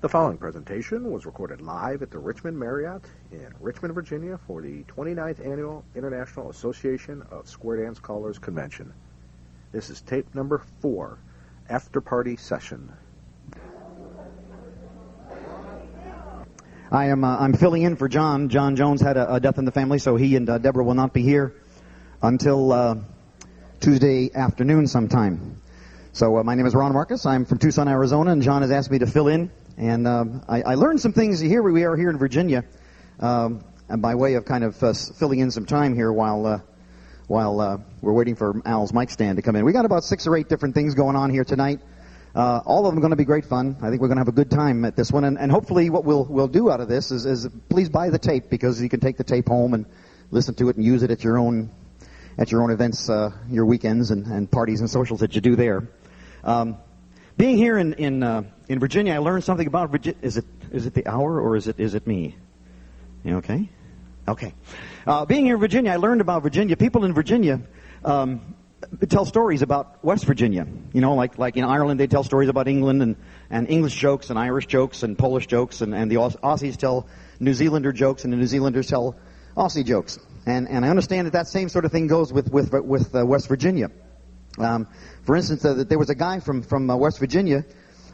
The following presentation was recorded live at the Richmond Marriott in Richmond, Virginia for the 29th Annual International Association of Square Dance Callers Convention. This is tape number 4, After Party Session. I'm filling in for Jon. Jon Jones had a death in the family, so he and Deborah will not be here until Tuesday afternoon sometime. So my name is Ron Marcus. I'm from Tucson, Arizona, and Jon has asked me to fill in. And I learned some things here. We are here in Virginia, by way of kind of filling in some time here while we're waiting for Al's mic stand to come in. We got about 6 or 8 different things going on here tonight. All of them are going to be great fun. I think we're going to have a good time at this one. And hopefully what we'll do out of this is please buy the tape, because you can take the tape home and listen to it and use it at your own events, your weekends and parties and socials that you do there. Being here in Virginia, I learned something about Virginia. Is it the hour or is it me? You okay? Okay. Being here in Virginia, I learned about Virginia. People in Virginia tell stories about West Virginia. You know, like in Ireland, they tell stories about England and English jokes and Irish jokes and Polish jokes, and the Aussies tell New Zealander jokes and the New Zealanders tell Aussie jokes. And I understand that same sort of thing goes with West Virginia. For instance, there was a guy from West Virginia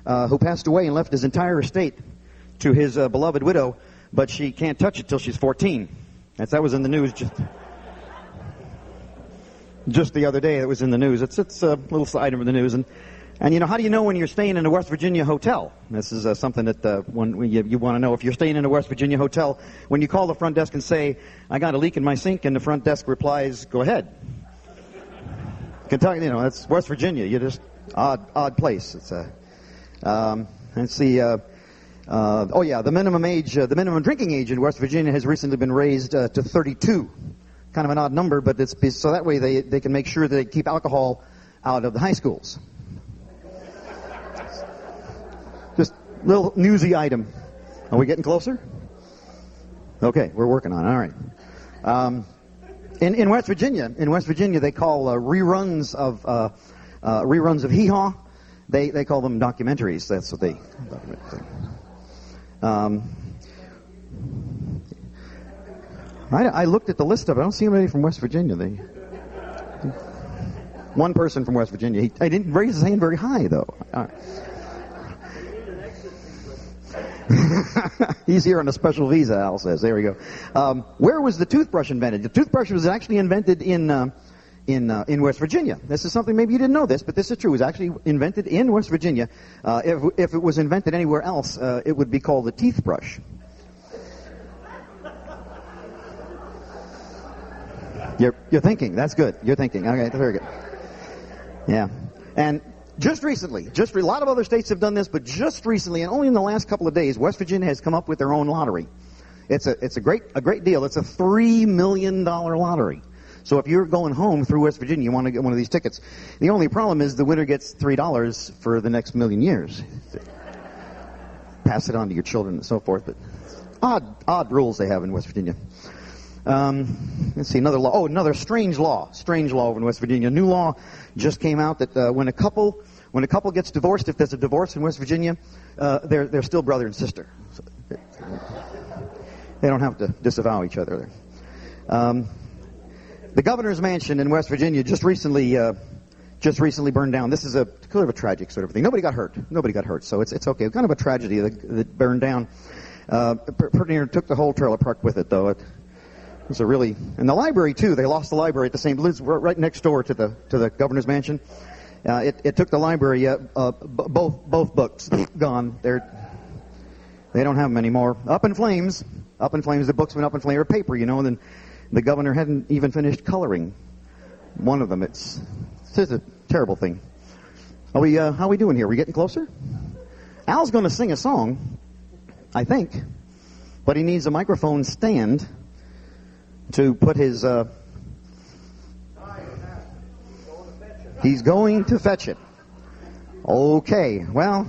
who passed away and left his entire estate to his beloved widow, but she can't touch it till she's 14. That was in the news just the other day. It was in the news. It's a little item in the news. And you know, how do you know when you're staying in a West Virginia hotel? This is something that you want to know. If you're staying in a West Virginia hotel, when you call the front desk and say, "I got a leak in my sink," and the front desk replies, "Go ahead." Kentucky, you know, that's West Virginia. You're just odd place. It's let's see. The minimum drinking age in West Virginia has recently been raised to 32. Kind of an odd number, but it's so that way they can make sure that they keep alcohol out of the high schools. Just a little newsy item. Are we getting closer? Okay, we're working on it. All right. In West Virginia, they call reruns of Hee Haw. They call them documentaries. That's what they. I looked at the list of it. I don't see anybody from West Virginia. One person from West Virginia. He didn't raise his hand very high, though. All right. He's here on a special visa, Al says. There we go. Where was the toothbrush invented? The toothbrush was actually invented in West Virginia. This is something, maybe you didn't know this, but this is true. It was actually invented in West Virginia. If it was invented anywhere else, it would be called the teeth brush. You're thinking. That's good. You're thinking. Okay, very good. Yeah. And just recently, a lot of other states have done this, but just recently, and only in the last couple of days, West Virginia has come up with their own lottery. It's a great deal. It's a $3 million lottery. So if you're going home through West Virginia, you want to get one of these tickets. The only problem is the winner gets $3 for the next million years. Pass it on to your children and so forth. But odd rules they have in West Virginia. Let's see, another law. Oh, another strange law over in West Virginia. A new law just came out that when a couple gets divorced, if there's a divorce in West Virginia, they're still brother and sister. So they don't have to disavow each other there. The governor's mansion in West Virginia just recently burned down. This is a kind of a tragic sort of thing. Nobody got hurt, so it's okay. Kind of a tragedy that burned down. Pretty near took the whole trailer park with it, though. It was a really, and the library too. They lost the library at the same. Lives right next door to the governor's mansion. It took the library. Both books gone. They don't have them anymore. Up in flames. The books went up in flames. Or paper, you know. And then the governor hadn't even finished coloring one of them. It's just a terrible thing. How are we doing here? We getting closer? Al's going to sing a song, I think, but he needs a microphone stand to put his. He's going to fetch it. Okay. Well,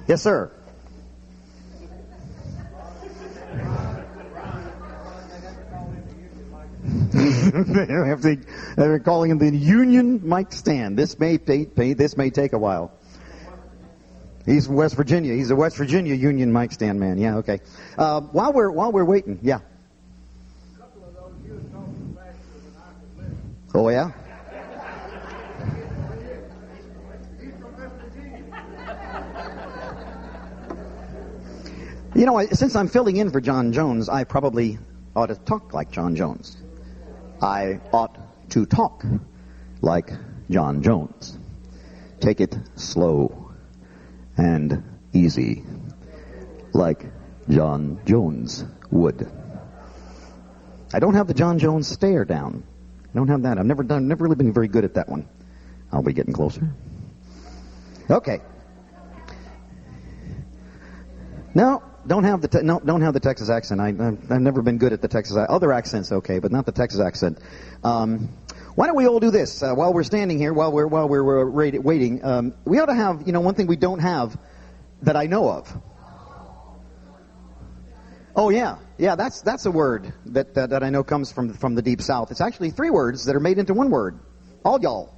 yes, sir. They're calling him the union mic stand. This may take a while. He's from West Virginia. He's a West Virginia Union mic stand man. Yeah, okay. While we're waiting, yeah. A couple of those you talking faster than I could listen. Oh yeah. He's from West Virginia. You know, since I'm filling in for Jon Jones, I probably ought to talk like Jon Jones. I ought to talk like Jon Jones. Take it slow and easy, like Jon Jones would. I don't have the Jon Jones stare down. I don't have that. I've never really been very good at that one. I'll be getting closer. Okay. No, don't have the Texas accent. I've never been good at the Texas. Other accents, okay, but not the Texas accent. Why don't we all do this while we're standing here, while we're waiting? We ought to have, one thing we don't have that I know of. Oh yeah, that's a word that I know comes from the deep south. It's actually 3 words that are made into 1 word. All y'all.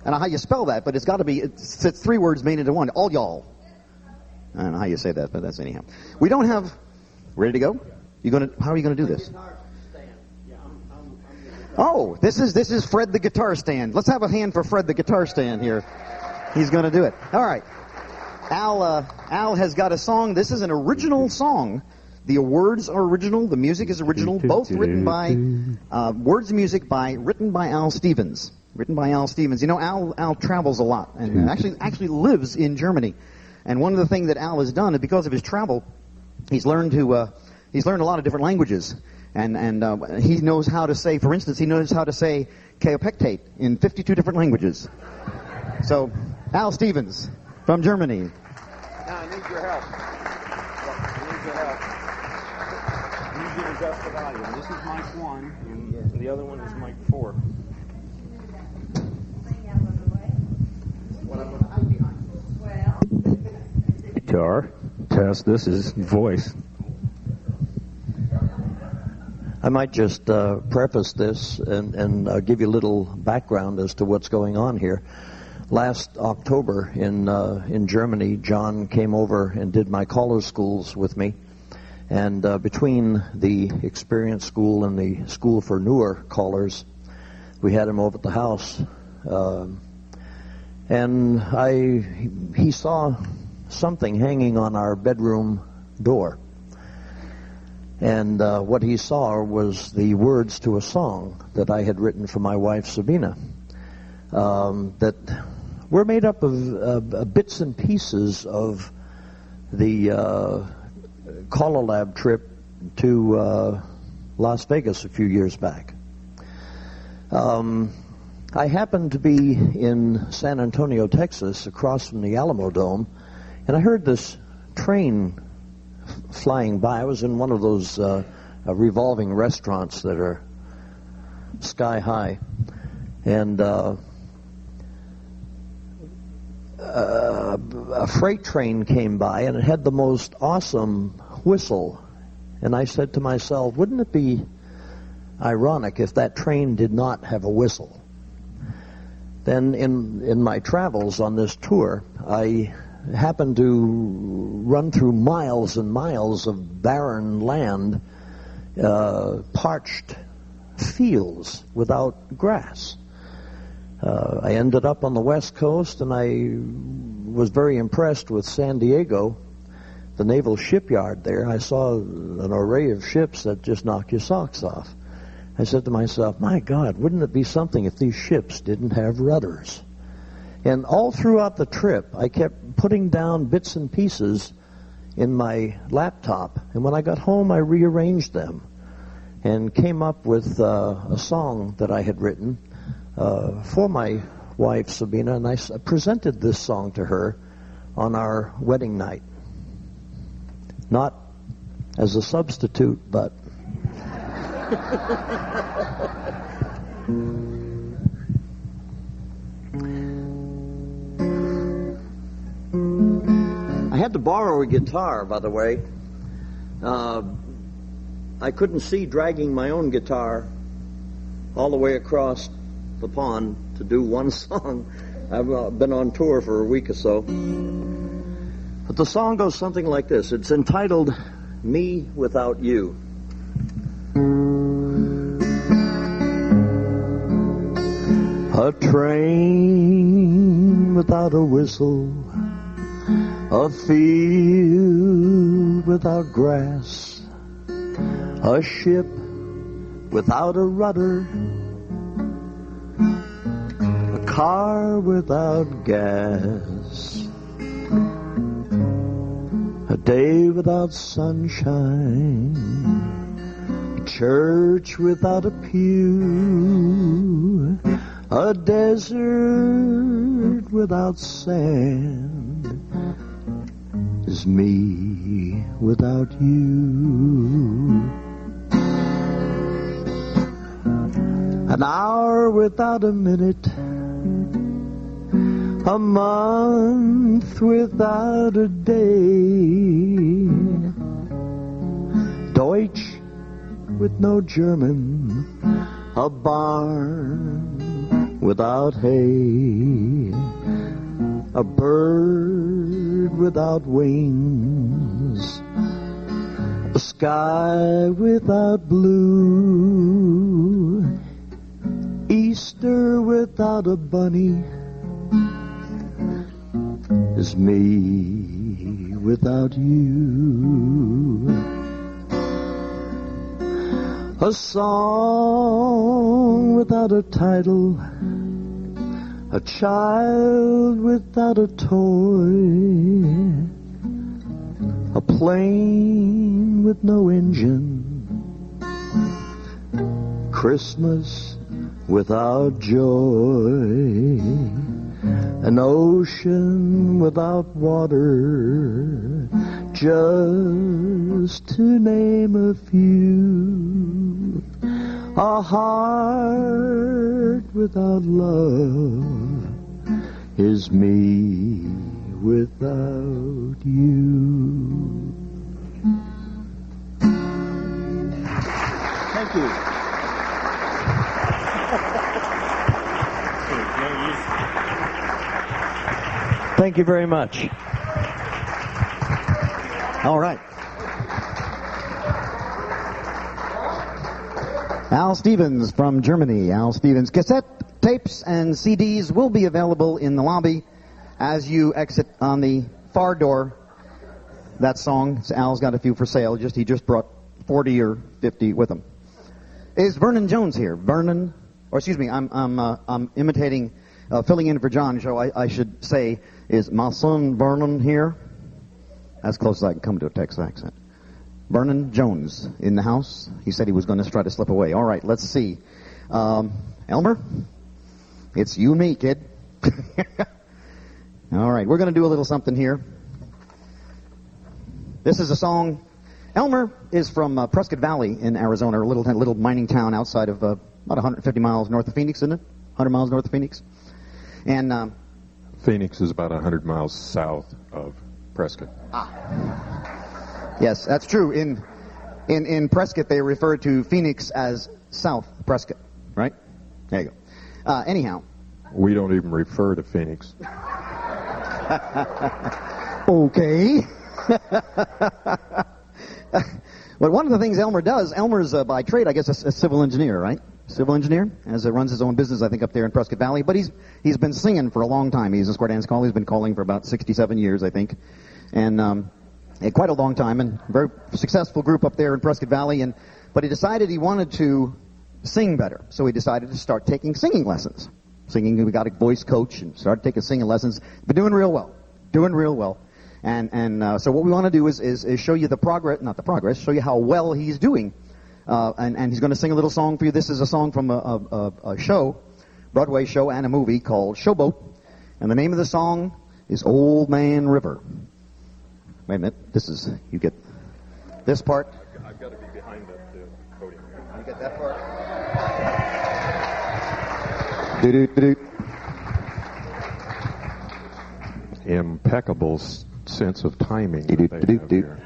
I don't know how you spell that, but it's got to be. It's 3 words made into 1. All y'all. I don't know how you say that, but that's anyhow. We don't have. Ready to go? How are you gonna do this? Oh, this is Fred the guitar stand. Let's have a hand for Fred the guitar stand here. He's gonna do it. All right. Al has got a song. This is an original song. The words are original. The music is original. Both written by words and music written by Al Stevens. Written by Al Stevens. Al travels a lot and actually lives in Germany. And one of the things that Al has done is because of his travel, he's learned a lot of different languages. And he knows how to say, for instance, kaopectate in 52 different languages. So, Al Stevens from Germany. Now I need your help. I need you to adjust the volume. This is mic 1, and the other one is mic 4. Guitar, test, this is voice. I might just preface this and give you a little background as to what's going on here. Last October in Germany, John came over and did my caller schools with me. And between the experience school and the school for newer callers, we had him over at the house. And he saw something hanging on our bedroom door. And what he saw was the words to a song that I had written for my wife, Sabina, that were made up of bits and pieces of the CALLERLAB trip to Las Vegas a few years back. I happened to be in San Antonio, Texas, across from the Alamo Dome, and I heard this train flying by. I was in one of those revolving restaurants that are sky high, and a freight train came by, and it had the most awesome whistle. And I said to myself, wouldn't it be ironic if that train did not have a whistle? Then in my travels on this tour, I happened to run through miles and miles of barren land, parched fields without grass. I ended up on the West Coast, and I was very impressed with San Diego, the naval shipyard there. I saw an array of ships that just knock your socks off. I said to myself, my God, wouldn't it be something if these ships didn't have rudders? And all throughout the trip, I kept putting down bits and pieces in my laptop. And when I got home, I rearranged them and came up with a song that I had written for my wife, Sabina. And I presented this song to her on our wedding night. Not as a substitute, but... I had to borrow a guitar, by the way. I couldn't see dragging my own guitar all the way across the pond to do one song. I've been on tour for a week or so. But the song goes something like this. It's entitled Me Without You. A train without a whistle, a field without grass, a ship without a rudder, a car without gas, a day without sunshine, a church without a pew, a desert without sand is me without you. An hour without a minute, a month without a day, Deutsch with no German, a barn without hay, a bird without wings, a sky without blue, Easter without a bunny is me without you. A song without a title, a child without a toy, a plane with no engine, Christmas without joy, an ocean without water, just to name a few, a heart without love is me without you. Thank you. Thank you very much. All right. Al Stevens from Germany. Al Stevens. Cassette tapes and CDs will be available in the lobby as you exit on the far door. That song, Al's got a few for sale. He just brought 40 or 50 with him. Is Vernon Jones here? Vernon, or excuse me, I'm imitating, filling in for John. So I should say, is my son Vernon here? As close as I can come to a Texas accent. Vernon Jones in the house. He said he was going to try to slip away. All right, let's see. Elmer, it's you and me, kid. All right, we're going to do a little something here. This is a song. Elmer is from Prescott Valley in Arizona, a little mining town outside of about 150 miles north of Phoenix, isn't it? 100 miles north of Phoenix. And Phoenix is about 100 miles south of Prescott. Yes, that's true. In Prescott, they refer to Phoenix as South Prescott, right? There you go. Anyhow. We don't even refer to Phoenix. Okay. But one of the things Elmer does, Elmer's by trade, I guess, a civil engineer, right? Civil engineer, runs his own business, I think, up there in Prescott Valley. But he's been singing for a long time. He's a square dance caller. He's been calling for about 67 years, I think. And quite a long time, and very successful group up there in Prescott Valley. But he decided he wanted to sing better. So he decided to start taking singing lessons. We got a voice coach and started taking singing lessons. Been doing real well. And so what we want to do is show you show you how well he's doing. And he's going to sing a little song for you. This is a song from a show, Broadway show and a movie called Showboat. And the name of the song is Old Man River. Wait a minute. You get this part. I've got to be behind the podium. You get that part? Do-do-do-do. Impeccable sense of timing that they have here.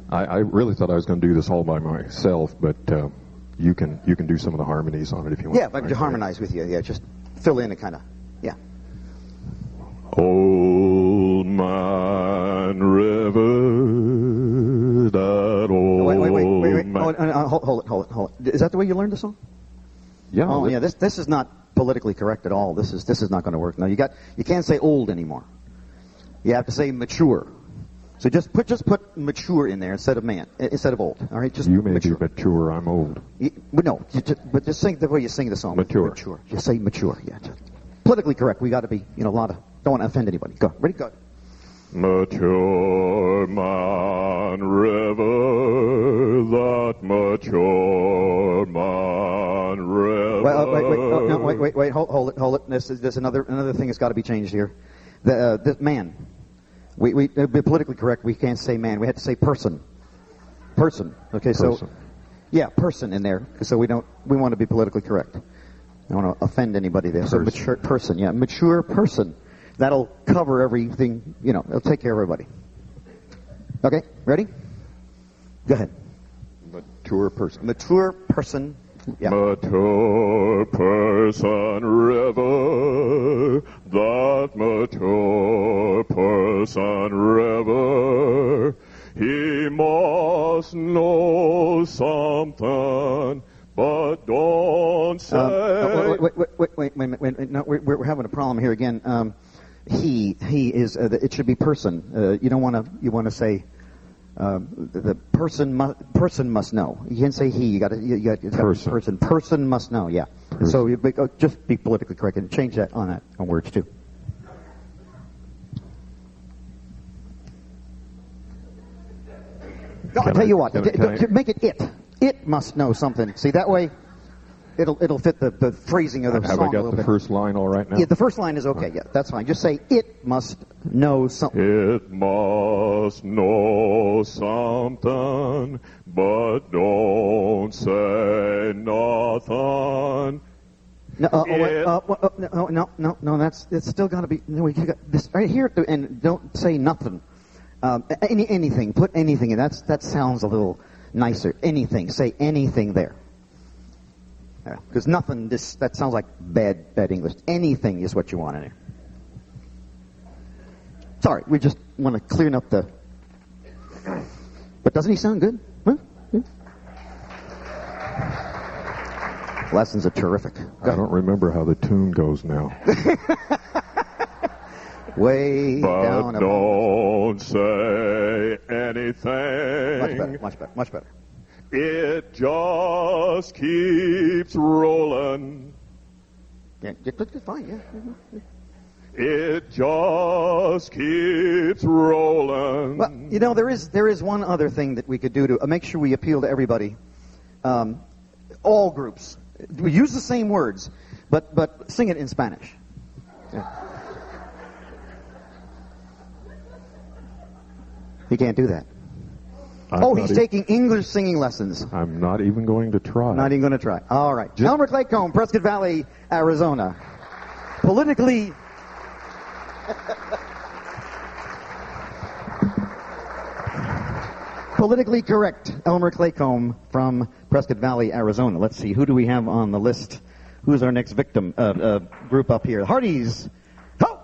I really thought I was going to do this all by myself, but you can do some of the harmonies on it if you want. Yeah, if I could harmonize with you. Yeah, just fill in and kind of, yeah. Old Man River, that old Wait. man. Hold it. Is that the way you learned the song? Yeah. Oh, yeah. This is not politically correct at all. This is not going to work. No, you can't say old anymore. You have to say mature. So just put mature in there instead of old. All right, just You may mature. be mature, I'm old. But just sing the way you sing the song. Mature. Mature. Just say mature. Yeah. Politically correct. We got to be, a lot of. Don't want to offend anybody. Go. Ready? Go. Mature Man River, that mature Man River. Wait. Hold it. This is another thing that's got to be changed here. The man. We be politically correct. We can't say man. We have to say person. Person. Okay. Person. So, yeah, person in there. So we want to be politically correct. I don't want to offend anybody there. So mature person. Yeah, mature person. That'll cover everything. It'll take care of everybody. Okay. Ready? Go ahead. Mature person. Mature person. Yeah. Mature person river, that mature person river, he must know something, but don't say. Wait. No, we're having a problem here again. He is. It should be person. You want to say. The person must know. You can't say he. You got person. Person must know. Yeah. Person. So just be politically correct and change that on words too. I'll tell you what. Make it it. It must know something. See, that way, it'll fit the phrasing of the song a little bit. Have I got the first line all right now? Yeah, the first line is okay. Yeah, that's fine. Just say it must know something. It must know something, but don't say nothing. No. It's still got to be. No, you got this right here, and don't say nothing. Anything. Put anything in. That sounds a little nicer. Anything. Say anything there. Because nothing. That sounds like bad English. Anything is what you want in there. Sorry, we just want to clean up the. But doesn't he sound good? Huh? Yeah. Lessons are terrific. I don't remember how the tune goes now. Way but down. But don't say anything. Much better. It just keeps rolling. Yeah, it's fine. Yeah. It just keeps rolling. Well, there is one other thing that we could do to make sure we appeal to everybody. All groups. We use the same words, but sing it in Spanish. Yeah. He can't do that. He's taking English singing lessons. I'm not even going to try. Not even going to try. All right. Elmer Claycomb, Prescott Valley, Arizona. Politically correct, Elmer Claycomb from Prescott Valley, Arizona. Let's see, who do we have on the list? Who's our next victim group up here? Hardys. Oh!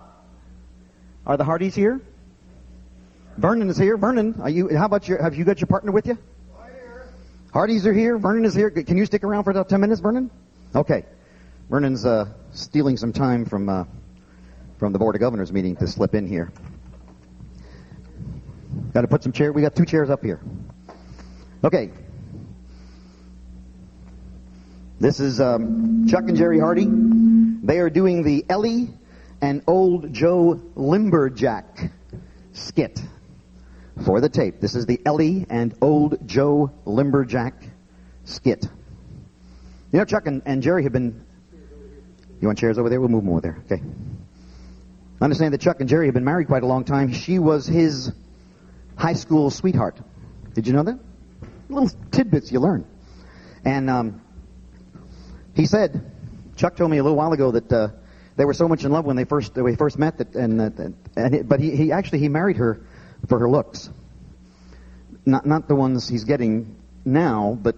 Are the Hardys here? Vernon is here. Vernon, how about have you got your partner with you? Hardys are here. Vernon is here. Can you stick around for about 10 minutes, Vernon? Okay. Vernon's stealing some time from the Board of Governors meeting to slip in here. Got to put some chairs. We got 2 chairs up here. Okay. This is Chuck and Jerry Hardy. They are doing the Ellie and Old Joe Limberjack skit for the tape. This is the Ellie and Old Joe Limberjack skit. Chuck and Jerry have been... You want chairs over there? We'll move them over there. Okay. Understand that Chuck and Jerry have been married quite a long time. She was his high school sweetheart. Did you know that? Little tidbits you learn. And he said, Chuck told me a little while ago that they were so much in love when they first met that, but he married her for her looks. Not the ones he's getting now, but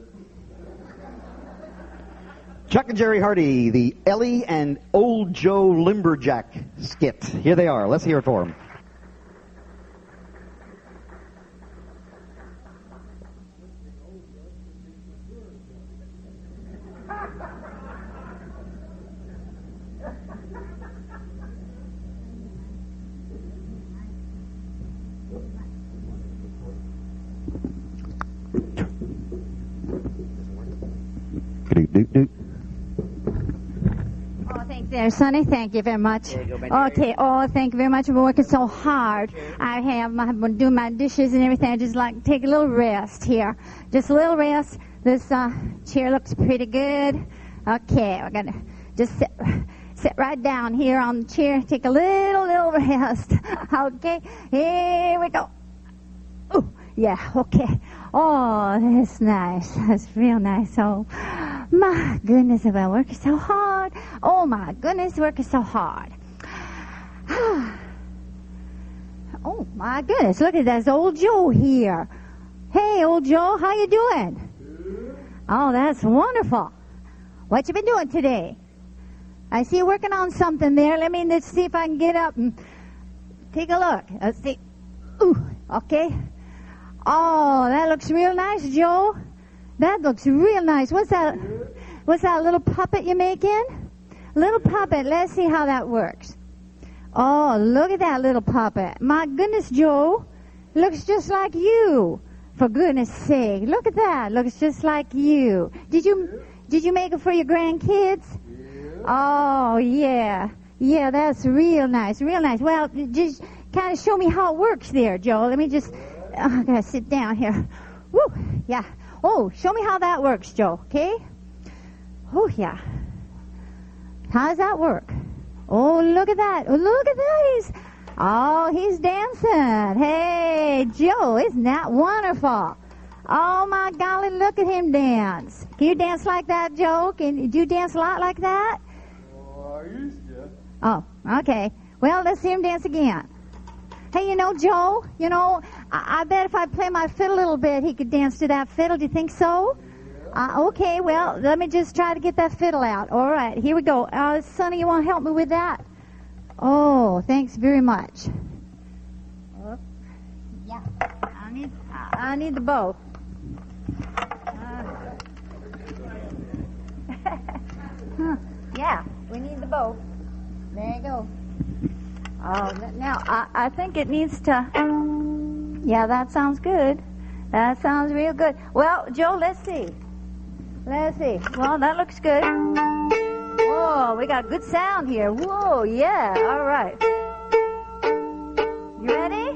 Chuck and Jerry Hardy, the Ellie and Old Joe Limberjack skit. Here they are. Let's hear it for them. Oh, thanks there, Sonny. Thank you very much. Okay. Oh, thank you very much for working so hard. I've been doing my dishes and everything. I just like to take a little rest here. Just a little rest. This chair looks pretty good. Okay, we're gonna just sit right down here on the chair. Take a little rest. Okay, here we go. Ooh, yeah. Okay. Oh, that's nice. That's real nice. Oh, my goodness, I've been working so hard. Oh, my goodness, working so hard. Oh, my goodness, look at this old Joe here. Hey, old Joe, how you doing? Oh, that's wonderful. What you been doing today? I see you working on something there. Let's see if I can get up and take a look. Let's see. Ooh, okay. Oh, that looks real nice, Joe. That looks real nice. What's that little puppet you're making? Little puppet. Let's see how that works. Oh, look at that little puppet. My goodness, Joe. Looks just like you. For goodness sake. Look at that. Looks just like you. Did you make it for your grandkids? Yeah. Oh, yeah. Yeah, that's real nice. Real nice. Well, just kind of show me how it works there, Joe. Let me just... I gotta sit down here. Woo, yeah. Oh, show me how that works, Joe, okay? Oh, yeah. How does that work? Oh, look at that. Oh, look at that. He's dancing. Hey, Joe, isn't that wonderful? Oh, my golly, look at him dance. Can you dance like that, Joe? Do you dance a lot like that? Oh, I used to. Oh, okay. Well, let's see him dance again. Hey, Joe, I bet if I play my fiddle a little bit, he could dance to that fiddle. Do you think so? Yeah. Okay, well, let me just try to get that fiddle out. All right, here we go. Sonny, you want to help me with that? Oh, thanks very much. Yeah, I need the bow. Yeah, we need the bow. There you go. Oh, now, I think it needs to... Yeah, that sounds good. That sounds real good. Well, Joe, let's see. Let's see. Well, that looks good. Whoa, we got good sound here. Whoa, yeah, all right. You ready?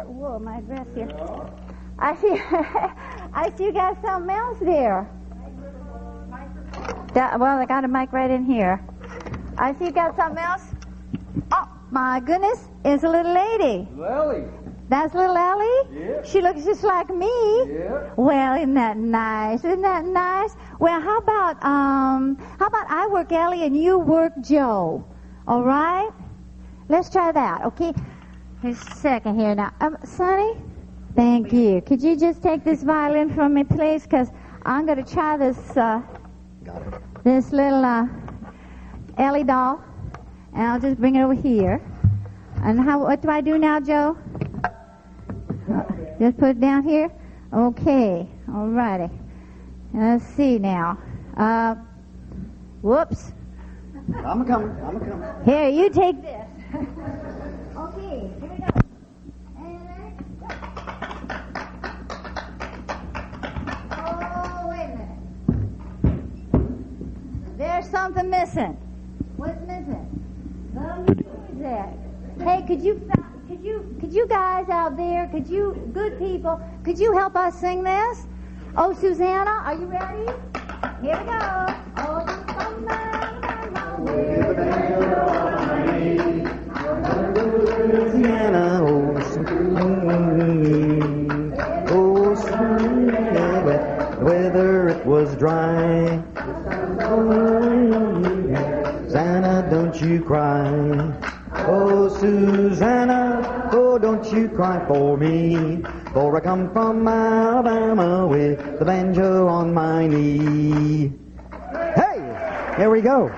Whoa, my dress here. I see you got something else there. Well, I got a mic right in here. I see you got something else. Oh, my goodness, it's a little lady. Ellie. That's little Ellie? Yeah. She looks just like me. Yeah. Well, isn't that nice? Isn't that nice? Well, how about I work Ellie and you work Joe? All right? Let's try that, okay? Just a second here now. Sonny, thank you. Could you just take this violin from me, please? Because I'm going to try this this little Ellie doll. And I'll just bring it over here. And what do I do now, Joe? Just put it down here? Okay. All righty. Let's see now. Whoops. I'm coming. Here, you take this. Okay, here we go. Oh, wait a minute. there's something missing. What's missing? The music. Hey, could you guys out there, good people, could you help us sing this? Oh, Susanna, are you ready? Here we go. Oh, Susanna, oh, Susanna, whether it was dry. Susanna, don't you cry. Oh, Susanna, oh, don't you cry for me. For I come from Alabama with the banjo on my knee. Hey, here we go.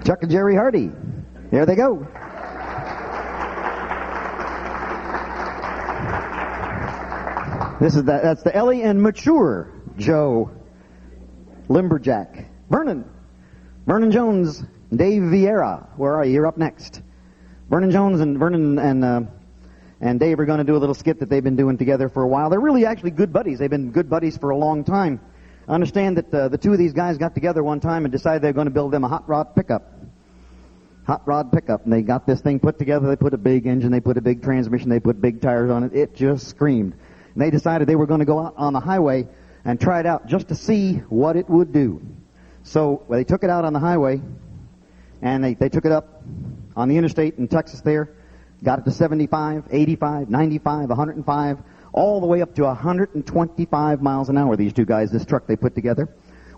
Chuck and Jerry Hardy. There they go. That's the Ellie and mature Joe Limberjack. Vernon Jones, Dave Vieira. Where are you? You're up next. Vernon Jones and Dave are going to do a little skit that they've been doing together for a while. They're really actually good buddies. They've been good buddies for a long time. I understand that the two of these guys got together one time and decided they're going to build them a hot rod pickup. And they got this thing put together. They put a big engine, they put a big transmission, they put big tires on it. It just screamed. And they decided they were going to go out on the highway and try it out just to see what it would do. So they took it out on the highway, and they took it up on the interstate in Texas there, got it to 75, 85, 95, 105, all the way up to 125 miles an hour, these two guys, this truck they put together.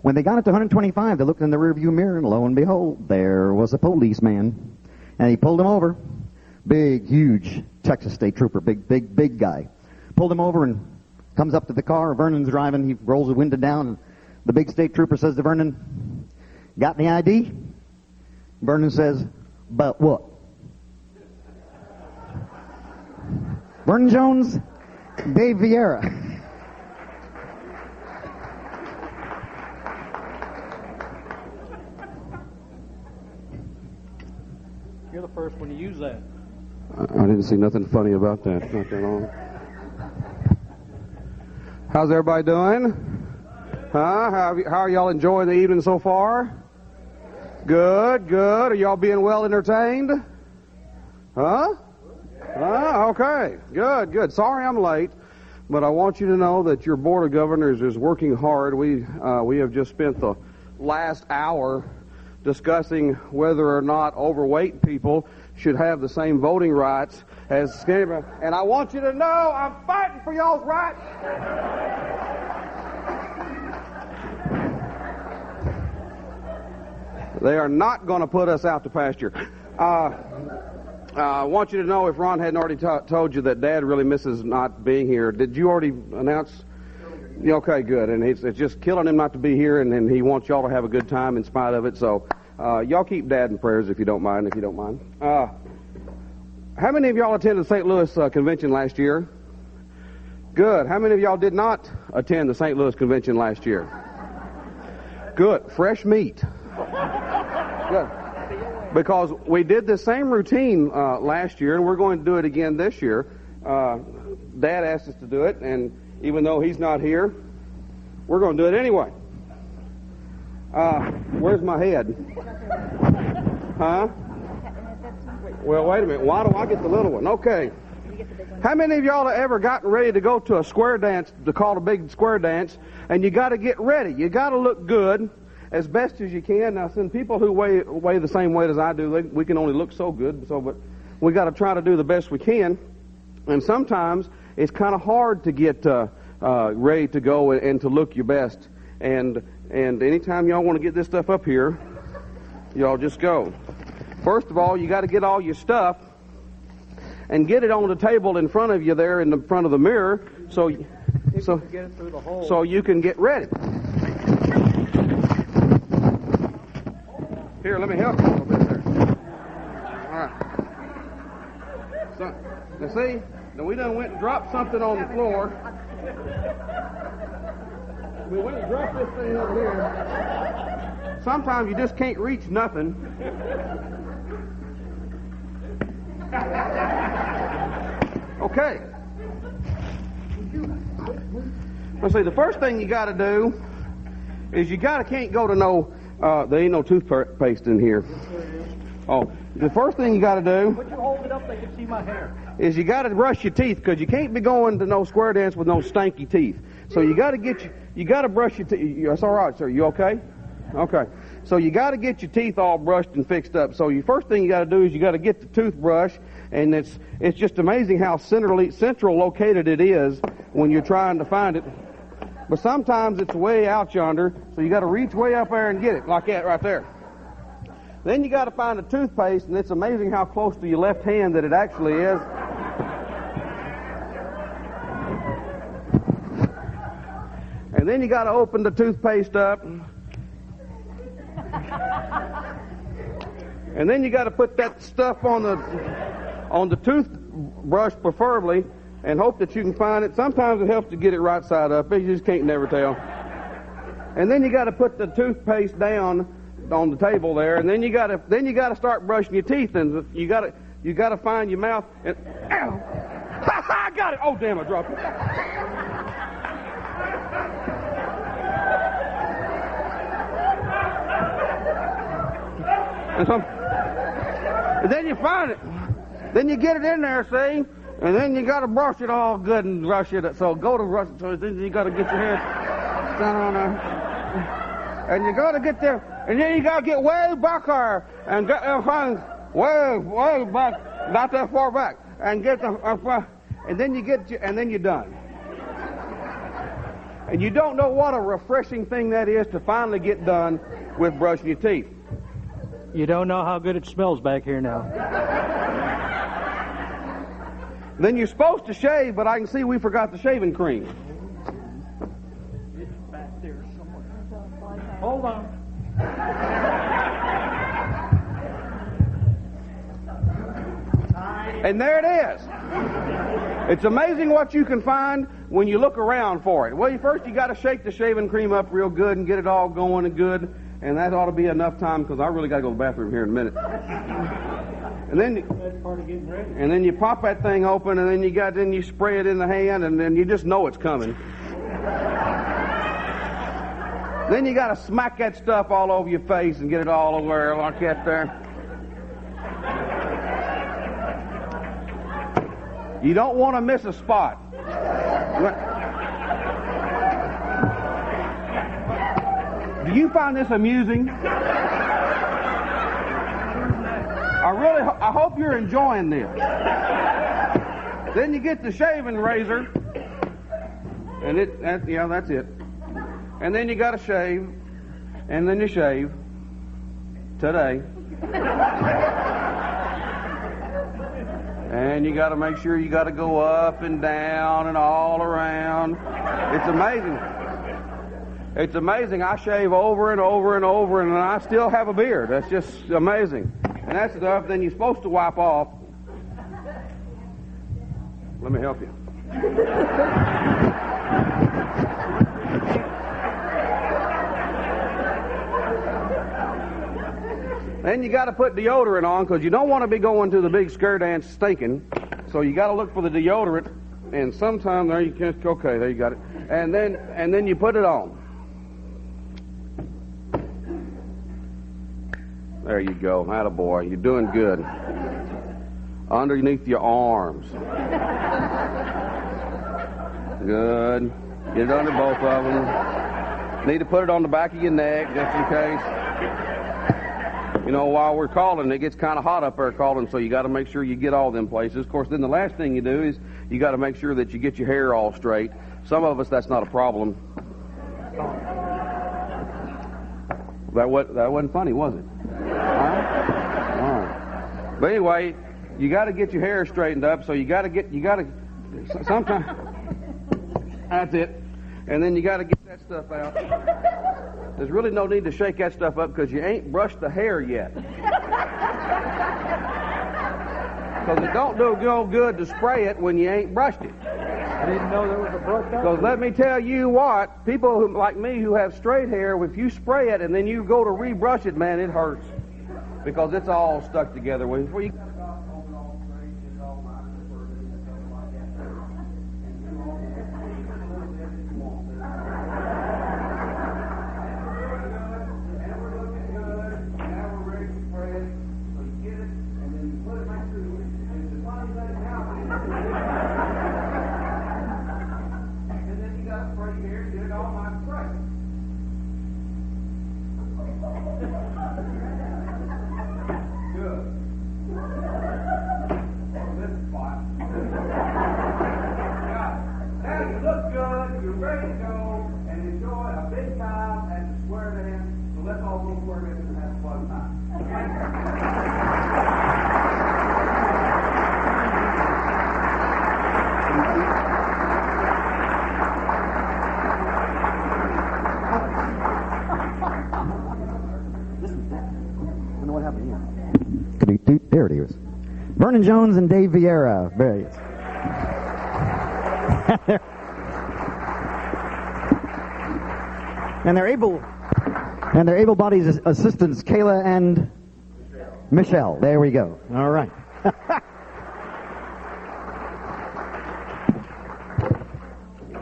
When they got it to 125, they looked in the rearview mirror, and lo and behold, there was a policeman. And he pulled him over. Big, huge Texas state trooper, big guy. Pulled him over and comes up to the car. Vernon's driving. He rolls the window down, and the big state trooper says to Vernon, "Got any ID?" Vernon says, "But what?" Vernon Jones, Dave Vieira. You're the first one to use that. I didn't see nothing funny about that. Not that long. How's everybody doing? Huh? How are y'all enjoying the evening so far? Good. Are y'all being well entertained? Huh? Okay. Good. Sorry I'm late, but I want you to know that your Board of Governors is working hard. We have just spent the last hour discussing whether or not overweight people should have the same voting rights as skinny people. And I want you to know I'm fighting for y'all's rights. They are not going to put us out to pasture. I want you to know, if Ron hadn't already told you, that Dad really misses not being here. Did you already announce? Yeah, okay, good. And it's just killing him not to be here, and he wants y'all to have a good time in spite of it. So y'all keep Dad in prayers if you don't mind. How many of y'all attended the St. Louis convention last year? Good. How many of y'all did not attend the St. Louis convention last year? Good. Fresh meat. Good. Because we did the same routine last year, and we're going to do it again this year. Dad asked us to do it, and even though he's not here, we're going to do it anyway. Where's my head? Huh? Well, wait a minute. Why do I get the little one? Okay. How many of y'all have ever gotten ready to go to a square dance, to call a big square dance, and you got to get ready? You got to look good as best as you can. Now, since people who weigh the same weight as I do, we can only look so good. But we got to try to do the best we can. And sometimes it's kind of hard to get ready to go and to look your best. And anytime y'all want to get this stuff up here, y'all just go. First of all, you got to get all your stuff and get it on the table in front of you there in the front of the mirror, so you can get ready. Here, let me help you a little bit there. All right. So, now see, now we done went and dropped something on the floor. We went and dropped this thing over here. Sometimes you just can't reach nothing. Okay. Let's see, the first thing you got to do is can't go to there ain't no toothpaste in here. Oh, the first thing you got to do. Would you hold it up? They can see my hair. Is you got to brush your teeth, because you can't be going to no square dance with no stanky teeth. So you got to brush your teeth. That's all right, sir. You okay? Okay. So you got to get your teeth all brushed and fixed up. So your first thing you got to do is you got to get the toothbrush, and it's just amazing how central located it is when you're trying to find it. But sometimes it's way out yonder, so you got to reach way up there and get it, like that right there. Then you got to find a toothpaste, and it's amazing how close to your left hand that it actually is. And then you got to open the toothpaste up. And then you got to put that stuff on the toothbrush, preferably, and hope that you can find it. Sometimes it helps to get it right side up. You just can't never tell. And then you got to put the toothpaste down on the table there, and then you got to start brushing your teeth, and you got to find your mouth. And ow! I got it! Oh damn! I dropped it. And then you find it. Then you get it in there, see? And then you got to brush it all good and brush it. So go to brush it. So then you got to get your head down on there. And you got to get there. And then you got to get way back there. And find way back. Not that far back. And get the... and then and then you're done. And you don't know what a refreshing thing that is to finally get done with brushing your teeth. You don't know how good it smells back here now. Then you're supposed to shave, but I can see we forgot the shaving cream. It's back there somewhere. Hold on. And there it is. It's amazing what you can find when you look around for it. Well, first you got to shake the shaving cream up real good and get it all going and good. And that ought to be enough time, because I really got to go to the bathroom here in a minute. And then you pop that thing open, and then you spray it in the hand, and then you just know it's coming. Then you got to smack that stuff all over your face and get it all over like that there. You don't want to miss a spot. Do you find this amusing? I hope you're enjoying this. Then you get the shaving razor, and that's it. And then you got to shave, and then you shave today. And you got to make sure you got to go up and down and all around. It's amazing. It's amazing. I shave over and over and over, and I still have a beard. That's just amazing. And that stuff, then you're supposed to wipe off. Let me help you. Then you got to put deodorant on, because you don't want to be going to the big square dance stinking. So you got to look for the deodorant, and sometime there you can. Okay, there you got it. And then you put it on. There you go. Attaboy. You're doing good. Underneath your arms. Good. Get it under both of them. Need to put it on the back of your neck, just in case. You know, while we're calling, it gets kind of hot up there calling, so you got to make sure you get all them places. Of course, then the last thing you do is you got to make sure that you get your hair all straight. Some of us, that's not a problem. That wasn't funny, was it? Huh? All right. But anyway, you got to get your hair straightened up, so you got to sometimes, that's it. And then you got to get that stuff out. There's really no need to shake that stuff up, because you ain't brushed the hair yet. Because it don't do no good to spray it when you ain't brushed it. I didn't know there was a brush. Because let me tell you what, people like me who have straight hair, if you spray it and then you go to rebrush it, man, it hurts. Because it's all stuck together. ready to go and enjoy a big time at the square dance. So let's all go square dance and have a fun time. I know what happened here. There it is. Vernon Jones and Dave Vieira. There it is. And their able-bodied assistants, Kayla and Michelle. There we go. All right.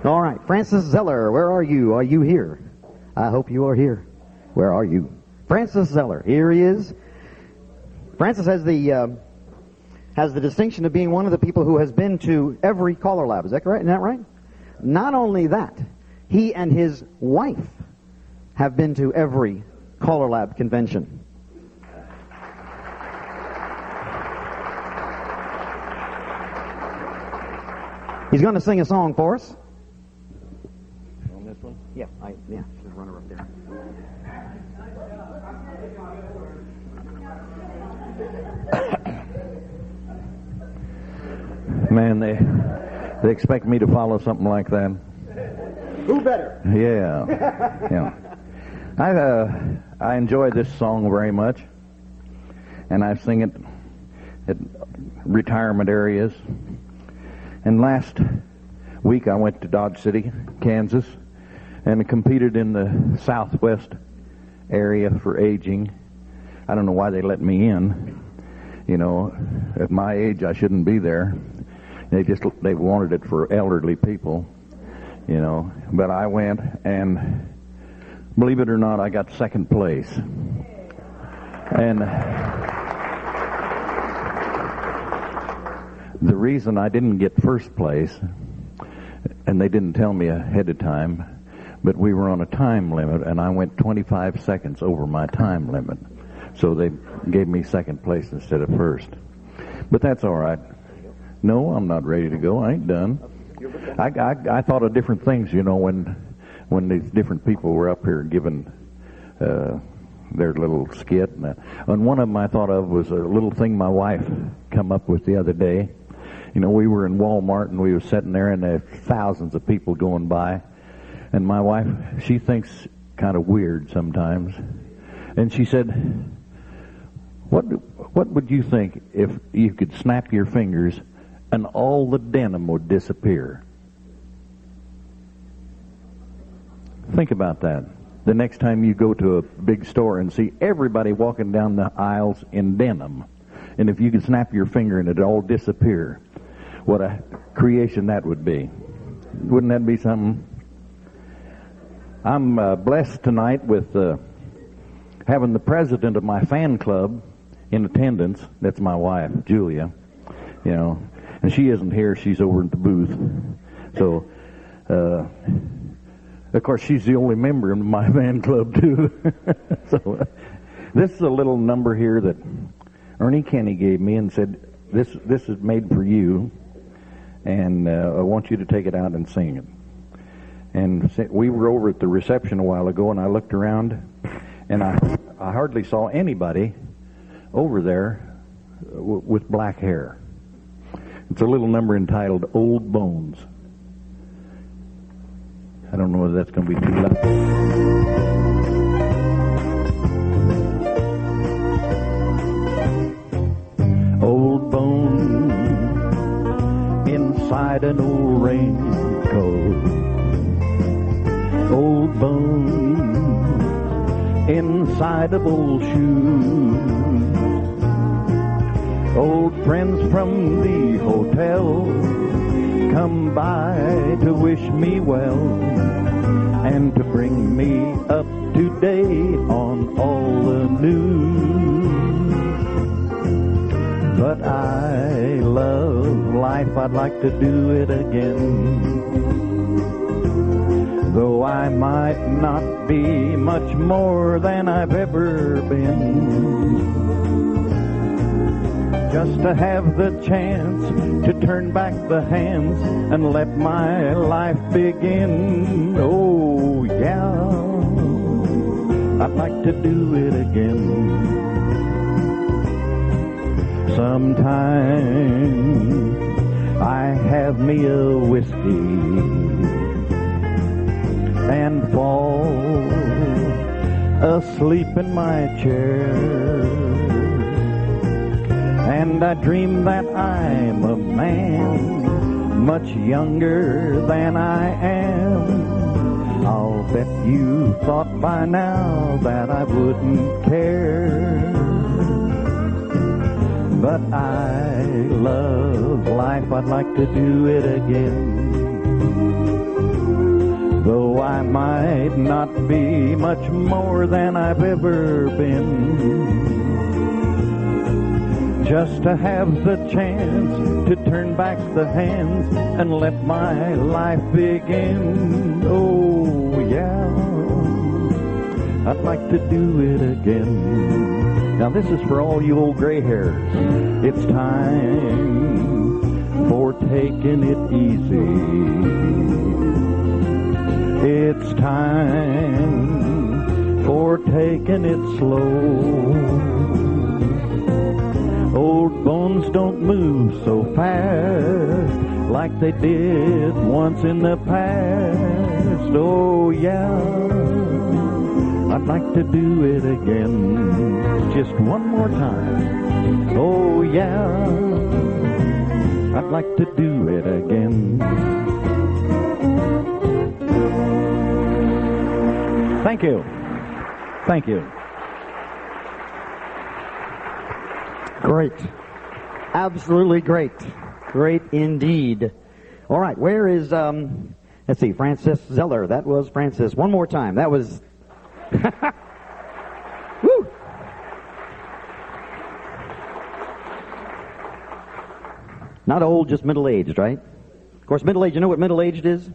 All right, Francis Zeller, where are you? Are you here? I hope you are here. Where are you? Francis Zeller, here he is. Francis has the distinction of being one of the people who has been to every Caller Lab. Is that correct? Isn't that right? Not only that, he and his wife have been to every Caller Lab convention. He's going to sing a song for us. On this one? Yeah, just run her up there. Man, they expect me to follow something like that. Who better? Yeah. I enjoy this song very much, and I sing it at retirement areas. And last week I went to Dodge City, Kansas, and competed in the Southwest area for aging. I don't know why they let me in. You know, at my age I shouldn't be there. They wanted it for elderly people, you know. But I went, and believe it or not, I got second place. And the reason I didn't get first place, and they didn't tell me ahead of time, but we were on a time limit, and I went 25 seconds over my time limit. So they gave me second place instead of first. But that's all right. No, I'm not ready to go. I ain't done. I thought of different things, you know, when these different people were up here giving their little skit. And one of them I thought of was a little thing my wife come up with the other day. You know, we were in Walmart, and we were sitting there, and there were thousands of people going by. And my wife, she thinks kind of weird sometimes. And she said, what would you think if you could snap your fingers and all the denim would disappear? Think about that. The next time you go to a big store and see everybody walking down the aisles in denim, and if you could snap your finger and it'd all disappear, what a creation that would be. Wouldn't that be something? I'm blessed tonight with having the president of my fan club in attendance. That's my wife, Julia, you know, and she isn't here. She's over at the booth. So, of course, she's the only member in my fan club, too. So, this is a little number here that Ernie Kenny gave me and said, this is made for you, and I want you to take it out and sing it. And we were over at the reception a while ago, and I looked around, and I hardly saw anybody over there with black hair. It's a little number entitled Old Bones. I don't know whether that's going to be too loud. Old bones inside an old raincoat. Old bones inside of old shoes. Old friends from the hotel come by to wish me well and to bring me up to date on all the news. But I love life, I'd like to do it again. Though I might not be much more than I've ever been. just to have the chance to turn back the hands and let my life begin. Oh, yeah, I'd like to do it again. Sometime I have me a whiskey and fall asleep in my chair, and I dream that I'm a man much younger than I am. I'll bet you thought by now that I wouldn't care, but I love life, I'd like to do it again. Though I might not be much more than I've ever been, just to have the chance to turn back the hands and let my life begin. Oh, yeah, I'd like to do it again. Now this is for all you old gray hairs. It's time for taking it easy. It's time for taking it slow. Old bones don't move so fast like they did once in the past. Oh yeah, I'd like to do it again, just one more time. Oh yeah, I'd like to do it again. Thank you. Thank you. Great. Absolutely great. Great indeed. All right, where is, let's see, Francis Zeller. That was Francis. One more time. That was... Woo! Not old, just middle-aged, right? Of course, middle-aged, you know what middle-aged is?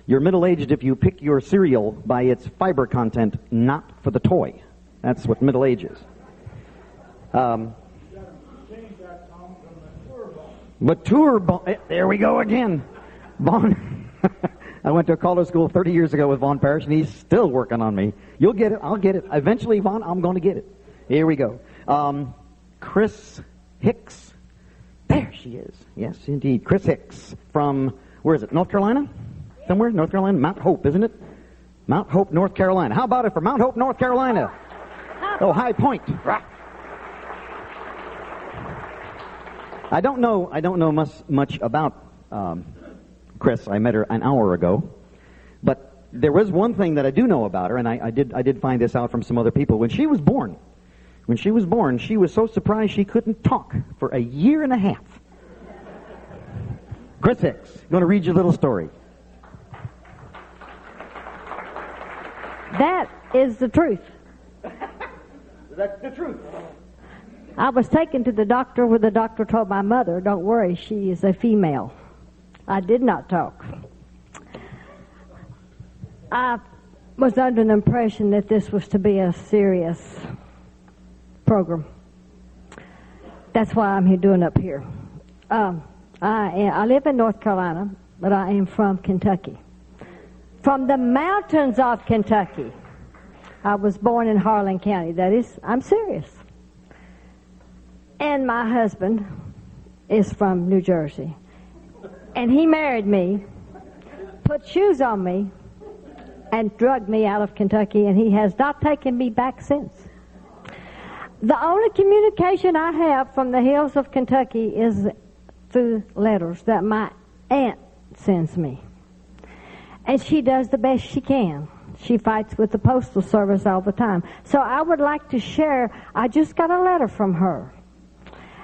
You're middle-aged if you pick your cereal by its fiber content, not for the toy. That's what middle age is. Mature bone. There we go again. Vaughn. I went to a color school 30 years ago with Vaughn Parrish, and he's still working on me. You'll get it. I'll get it. Eventually, Vaughn, I'm going to get it. Here we go. Chris Hicks. There she is. Yes, indeed. Chris Hicks from, where is it, North Carolina? Somewhere? North Carolina? Mount Hope, isn't it? Mount Hope, North Carolina. How about it for Mount Hope, North Carolina? Oh, High Point. I don't know much about Chris. I met her an hour ago, but there was one thing that I do know about her, and I did find this out from some other people. When she was born, she was so surprised she couldn't talk for a year and a half. Chris Hicks, I'm going to read you a little story. That is the truth. That's the truth. I was taken to the doctor where the doctor told my mother, don't worry, she is a female. I did not talk. I was under the impression that this was to be a serious program. That's why I'm here doing up here. I live in North Carolina, but I am from Kentucky. From the mountains of Kentucky. I was born in Harlan County. That is, I'm serious. And my husband is from New Jersey. And he married me, put shoes on me, and drugged me out of Kentucky, and he has not taken me back since. The only communication I have from the hills of Kentucky is through letters that my aunt sends me. And she does the best she can. She fights with the Postal Service all the time. So I would like to share, I just got a letter from her.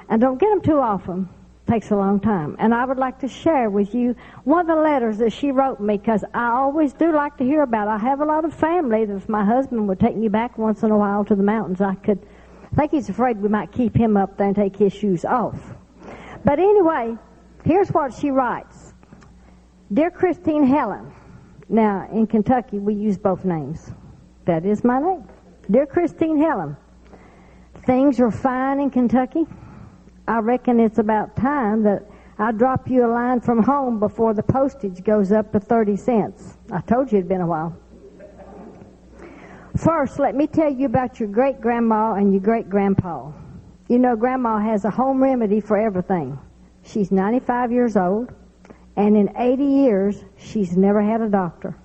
And don't get them too often. It takes a long time. And I would like to share with you one of the letters that she wrote me, because I always do like to hear about it. I have a lot of family that if my husband would take me back once in a while to the mountains, I think he's afraid we might keep him up there and take his shoes off. But anyway, here's what she writes. Dear Christine Helen, now in Kentucky we use both names. That is my name. Dear Christine Helen, things are fine in Kentucky. I reckon it's about time that I drop you a line from home before the postage goes up to 30 cents. I told you it'd been a while. First, let me tell you about your great-grandma and your great-grandpa. You know, Grandma has a home remedy for everything. She's 95 years old, and in 80 years, she's never had a doctor.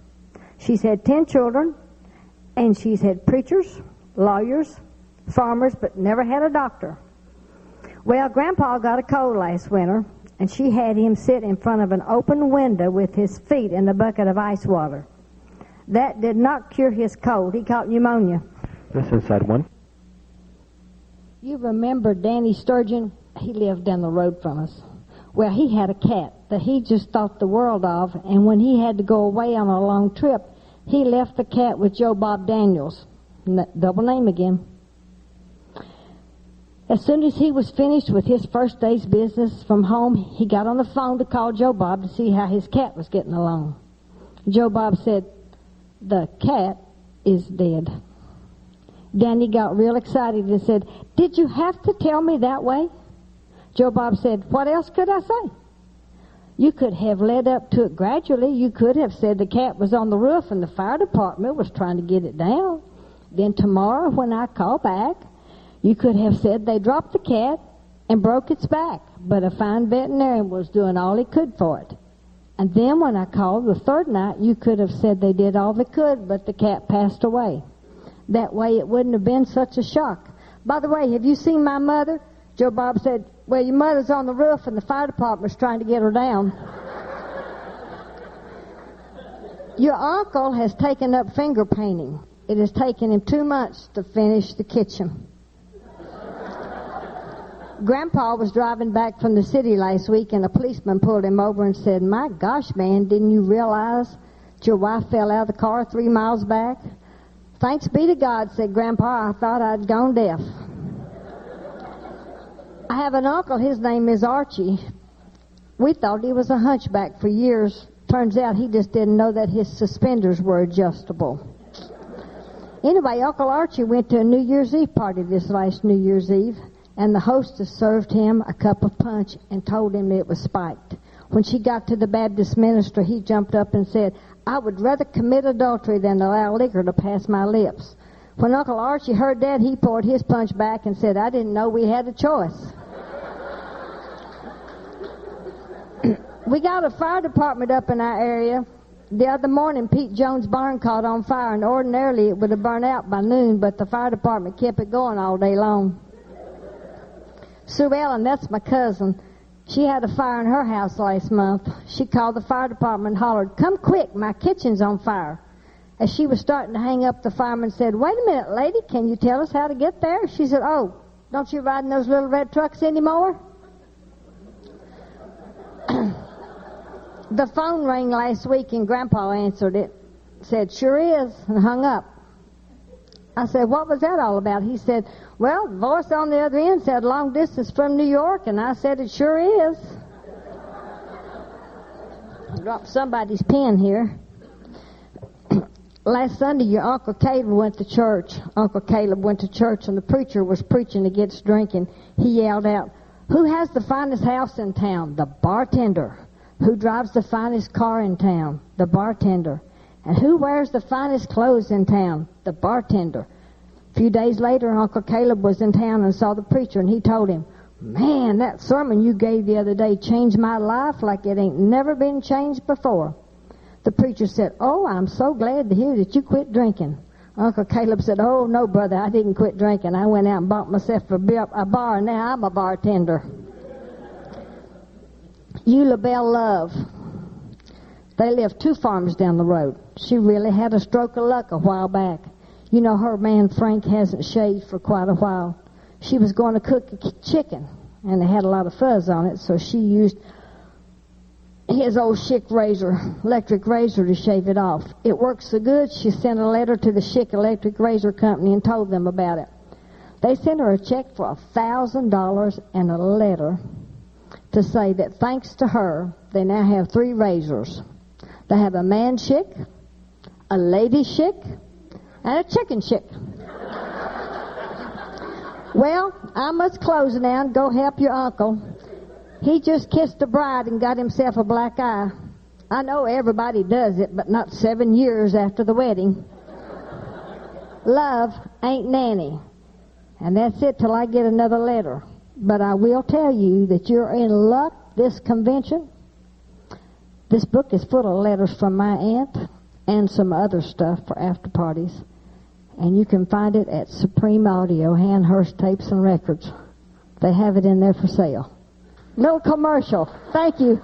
She's had 10 children, and she's had preachers, lawyers, farmers, but never had a doctor. Well, Grandpa got a cold last winter, and she had him sit in front of an open window with his feet in a bucket of ice water. That did not cure his cold. He caught pneumonia. This inside one. You remember Danny Sturgeon? He lived down the road from us. Well, he had a cat that he just thought the world of, and when he had to go away on a long trip, he left the cat with Joe Bob Daniels. Double name again. As soon as he was finished with his first day's business from home, he got on the phone to call Joe Bob to see how his cat was getting along. Joe Bob said, "The cat is dead." Danny got real excited and said, "Did you have to tell me that way?" Joe Bob said, "What else could I say? You could have led up to it gradually. You could have said the cat was on the roof and the fire department was trying to get it down. Then tomorrow when I call back, you could have said they dropped the cat and broke its back, but a fine veterinarian was doing all he could for it. And then when I called the third night, you could have said they did all they could, but the cat passed away. That way it wouldn't have been such a shock. By the way, have you seen my mother?" Joe Bob said, "Well, your mother's on the roof and the fire department's trying to get her down." Your uncle has taken up finger painting. It has taken him 2 months to finish the kitchen. Grandpa was driving back from the city last week, and a policeman pulled him over and said, "My gosh, man, didn't you realize that your wife fell out of the car 3 miles back?" "Thanks be to God," said Grandpa. "I thought I'd gone deaf." I have an uncle. His name is Archie. We thought he was a hunchback for years. Turns out he just didn't know that his suspenders were adjustable. Anyway, Uncle Archie went to a New Year's Eve party this last New Year's Eve, and the hostess served him a cup of punch and told him it was spiked. When she got to the Baptist minister, he jumped up and said, "I would rather commit adultery than allow liquor to pass my lips." When Uncle Archie heard that, he poured his punch back and said, "I didn't know we had a choice." We got a fire department up in our area. The other morning, Pete Jones' barn caught on fire, and ordinarily it would have burned out by noon, but the fire department kept it going all day long. Sue Ellen, that's my cousin, she had a fire in her house last month. She called the fire department and hollered, "Come quick, my kitchen's on fire." As she was starting to hang up, the fireman said, "Wait a minute, lady, can you tell us how to get there?" She said, "Oh, don't you ride in those little red trucks anymore?" The phone rang last week and Grandpa answered it, said, "Sure is," and hung up. I said, "What was that all about?" He said, "Well, the voice on the other end said long distance from New York," and I said, "It sure is." I dropped somebody's pen here. Last Sunday, your Uncle Caleb went to church. Uncle Caleb went to church, and the preacher was preaching against drinking. He yelled out, "Who has the finest house in town?" "The bartender." "Who drives the finest car in town?" "The bartender." "And who wears the finest clothes in town?" "The bartender." A few days later, Uncle Caleb was in town and saw the preacher, and he told him, "Man, that sermon you gave the other day changed my life like it ain't never been changed before." The preacher said, "Oh, I'm so glad to hear that you quit drinking." Uncle Caleb said, "Oh, no, brother, I didn't quit drinking. I went out and bought myself a bar, and now I'm a bartender." Eula Bell Love. They lived 2 farms down the road. She really had a stroke of luck a while back. You know, her man Frank hasn't shaved for quite a while. She was going to cook a chicken, and it had a lot of fuzz on it, so she used his old Schick razor, electric razor, to shave it off. It worked so good, she sent a letter to the Schick Electric Razor Company and told them about it. They sent her a check for $1,000 and a letter to say that thanks to her, they now have 3 razors. They have a man Schick, a lady Schick, and a chicken Schick. Well, I must close now and go help your uncle. He just kissed a bride and got himself a black eye. I know everybody does it, but not 7 years after the wedding. Love ain't nanny. And that's it till I get another letter. But I will tell you that you're in luck this convention. This book is full of letters from my aunt and some other stuff for after parties. And you can find it at Supreme Audio, Hanhurst Tapes and Records. They have it in there for sale. Little commercial. Thank you.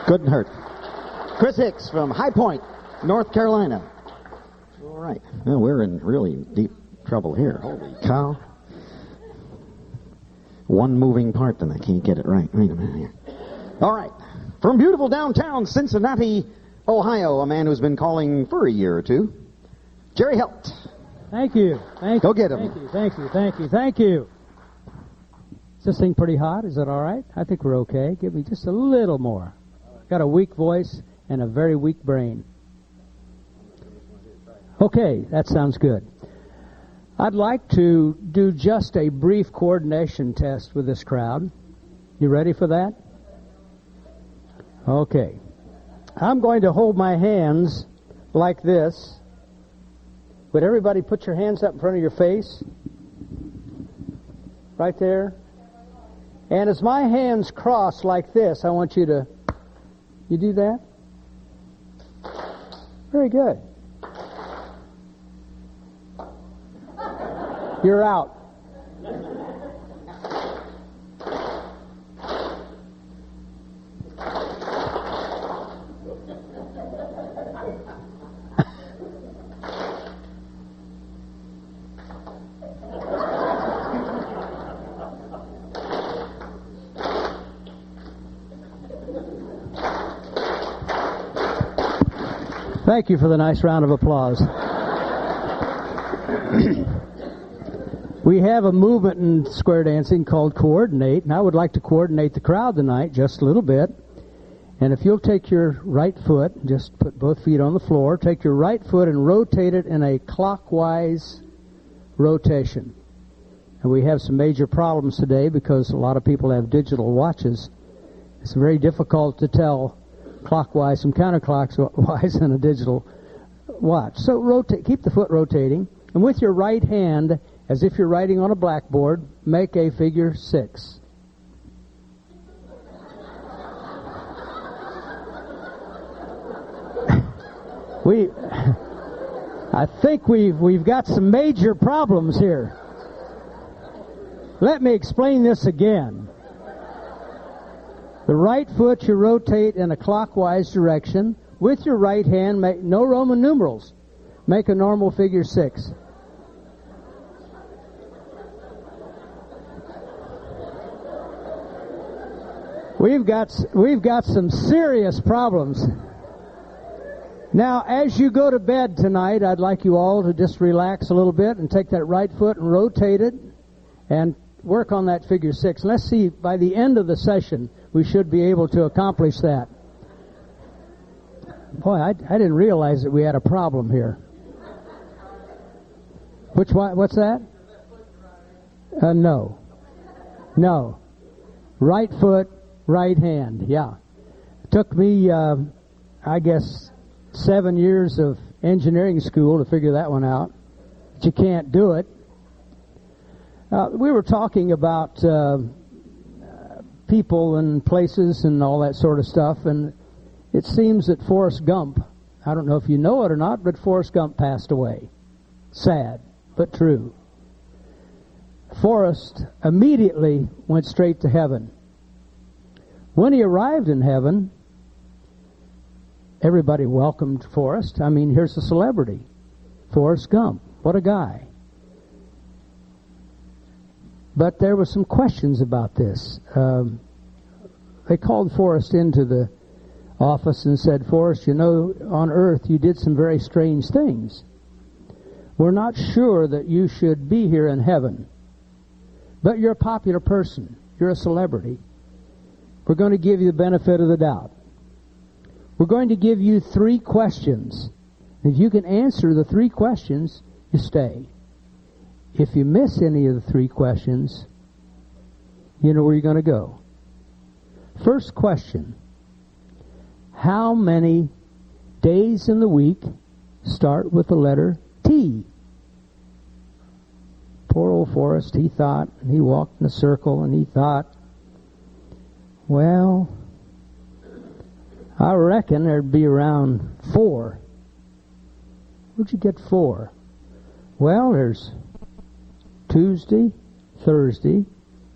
Couldn't hurt. Chris Hicks from High Point, North Carolina. All right. Well, we're in really deep trouble here. Holy cow. One moving part, and I can't get it right. Wait a minute here. All right. From beautiful downtown Cincinnati, Ohio, a man who's been calling for a year or two, Jerry Helt. Thank you. Thank Go you. get him. Thank you. Thank you. Thank you. Thank you. Is this thing pretty hot? Is that all right? I think we're okay. Give me just a little more. Got a weak voice and a very weak brain. Okay, that sounds good. I'd like to do just a brief coordination test with this crowd. You ready for that? Okay. I'm going to hold my hands like this. Would everybody put your hands up in front of your face? Right there. And as my hands cross like this, I want you to... You do that? Very good. You're out. Thank you for the nice round of applause. We have a movement in square dancing called coordinate, and I would like to coordinate the crowd tonight just a little bit. And if you'll take your right foot, just put both feet on the floor, take your right foot and rotate it in a clockwise rotation. And we have some major problems today because a lot of people have digital watches. It's very difficult to tell clockwise from counterclockwise in a digital watch. So rotate, keep the foot rotating, and with your right hand, as if you're writing on a blackboard, make a figure 6. I think we've got some major problems here. Let me explain this again. The right foot you rotate in a clockwise direction. With your right hand, make no Roman numerals. Make a normal figure 6. We've got some serious problems. Now, as you go to bed tonight, I'd like you all to just relax a little bit and take that right foot and rotate it and work on that figure 6. Let's see, by the end of the session, we should be able to accomplish that. Boy, I didn't realize that we had a problem here. What's that? No. Right foot, right hand, yeah. It took me, I guess, 7 years of engineering school to figure that one out. But you can't do it. We were talking about people and places and all that sort of stuff, and it seems that Forrest Gump, I don't know if you know it or not, but Forrest Gump passed away. Sad, but true. Forrest immediately went straight to heaven. When he arrived in heaven, everybody welcomed Forrest. I mean, here's a celebrity. Forrest Gump. What a guy. But there were some questions about this. They called Forrest into the office and said, Forrest, you know, on earth you did some very strange things. We're not sure that you should be here in heaven. But you're a popular person. You're a celebrity. We're going to give you the benefit of the doubt. We're going to give you 3 questions. If you can answer the 3 questions, you stay. if you miss any of the 3 questions, you know where you're going to go. First question, how many days in the week start with the letter T? Poor old Forrest, he thought, and he walked in a circle, and he thought, well, I reckon there'd be around 4. Where'd you get 4? Well, there's Tuesday, Thursday,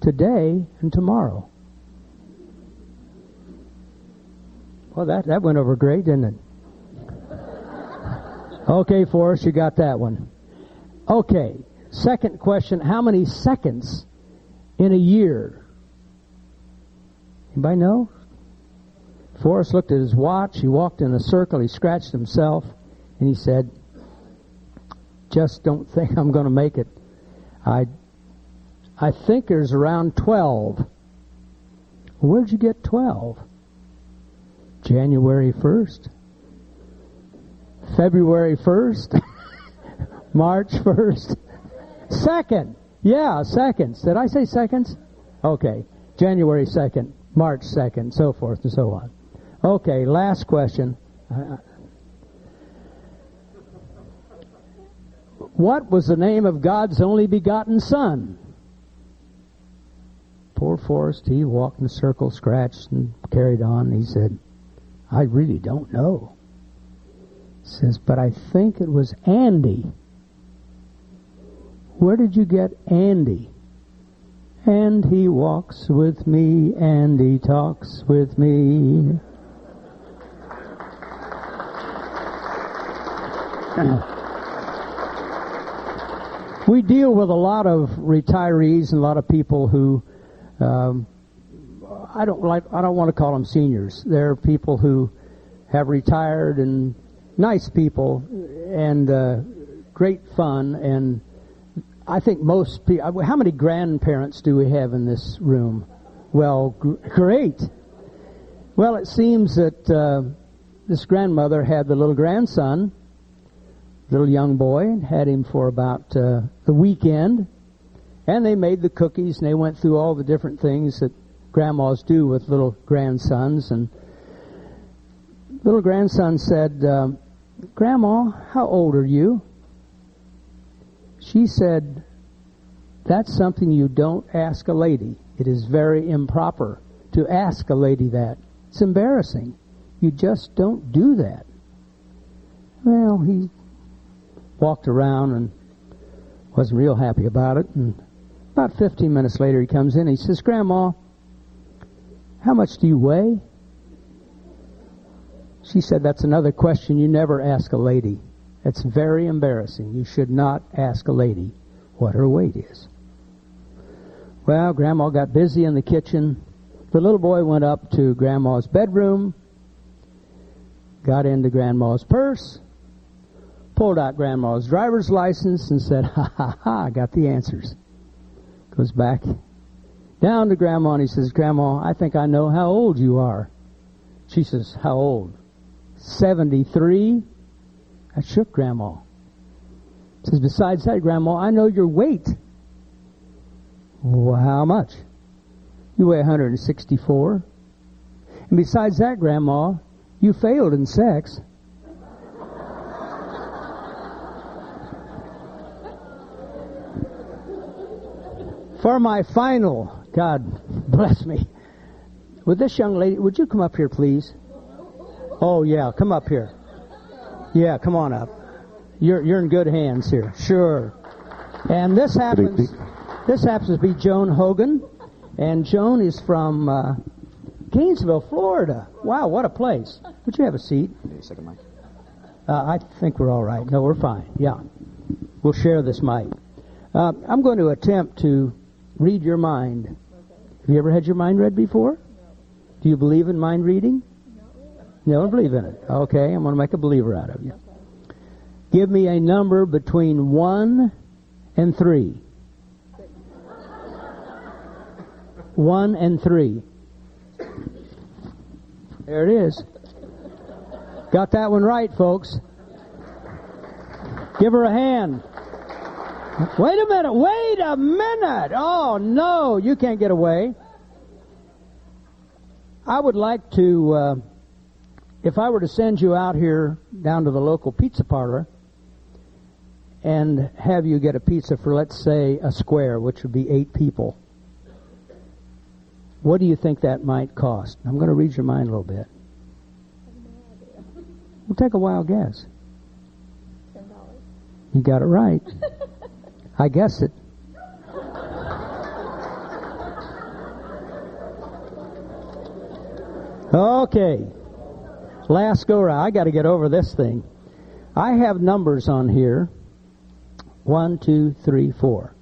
today, and tomorrow. Well, that went over great, didn't it? Okay, Forrest, you got that one. Okay, second question, how many seconds in a year? Anybody know? Forrest looked at his watch, he walked in a circle, he scratched himself, and he said, just don't think I'm going to make it. I think there's around 12. Where'd you get 12? January 1st? February 1st? March 1st? Second. Yeah, seconds. Did I say seconds? Okay. January 2nd, March 2nd, so forth and so on. Okay, last question. What was the name of God's only begotten Son? Poor Forrest, he walked in a circle, scratched, and carried on. He said, I really don't know. He says, but I think it was Andy. Where did you get Andy? And he walks with me, and he talks with me. We deal with a lot of retirees and a lot of people who I don't want to call them seniors. They're people who have retired and nice people and great fun. And I think most people. How many grandparents do we have in this room? Well, great. Well, it seems that this grandmother had the little grandson, little young boy, and had him for about the weekend. And they made the cookies, and they went through all the different things that grandmas do with little grandsons. And little grandson said, Grandma, how old are you? She said, that's something you don't ask a lady. It is very improper to ask a lady that. It's embarrassing. You just don't do that. Well, he walked around and wasn't real happy about it. And about 15 minutes later, he comes in and he says, Grandma, how much do you weigh? She said, that's another question you never ask a lady. It's very embarrassing. You should not ask a lady what her weight is. Well, Grandma got busy in the kitchen. The little boy went up to Grandma's bedroom, got into Grandma's purse, pulled out Grandma's driver's license and said, ha, ha, ha, I got the answers. Goes back down to Grandma and he says, Grandma, I think I know how old you are. She says, how old? 73. That shook Grandma. Says, besides that, Grandma, I know your weight. Well, how much? You weigh 164. And besides that, Grandma, you failed in sex. For my final, God bless me, with this young lady, would you come up here, please? Oh, yeah, come up here. Yeah, come on up. You're in good hands here. Sure. And this happens to be Joan Hogan, and Joan is from Gainesville, Florida. Wow, what a place. Would you have a seat? Second mic. I think we're all right. No, we're fine. Yeah. We'll share this mic. I'm going to attempt to read your mind. Have you ever had your mind read before? Do you believe in mind reading? You don't believe in it. Okay, I'm going to make a believer out of you. Give me a number between 1 and 3. 1 and 3. There it is. Got that one right, folks. Give her a hand. Wait a minute. Wait a minute. Oh, no. You can't get away. I would like to, if I were to send you out here down to the local pizza parlor and have you get a pizza for, let's say, a square, which would be 8 people, what do you think that might cost? I'm going to read your mind a little bit. We'll take a wild guess. $10. You got it right. I guessed it. Okay. Last go round. I got to get over this thing. I have numbers on here. 1, 2, 3, 4.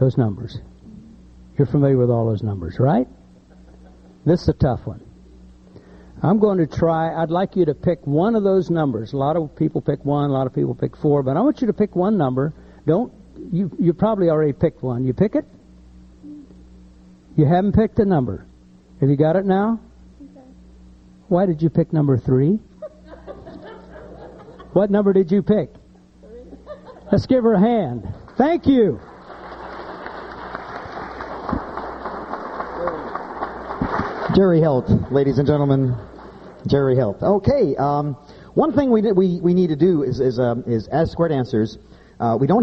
Those numbers. You're familiar with all those numbers, right? This is a tough one. I'm going to try, I'd like you to pick one of those numbers. A lot of people pick 1, a lot of people pick 4, but I want you to pick one number. You probably already picked one. You pick it? You haven't picked a number. Have you got it now? Okay. Why did you pick number 3? What number did you pick? 3. Let's give her a hand. Thank you. Jerry helped, ladies and gentlemen. Jerry helped. Okay, one thing we need to do is as square dancers, we don't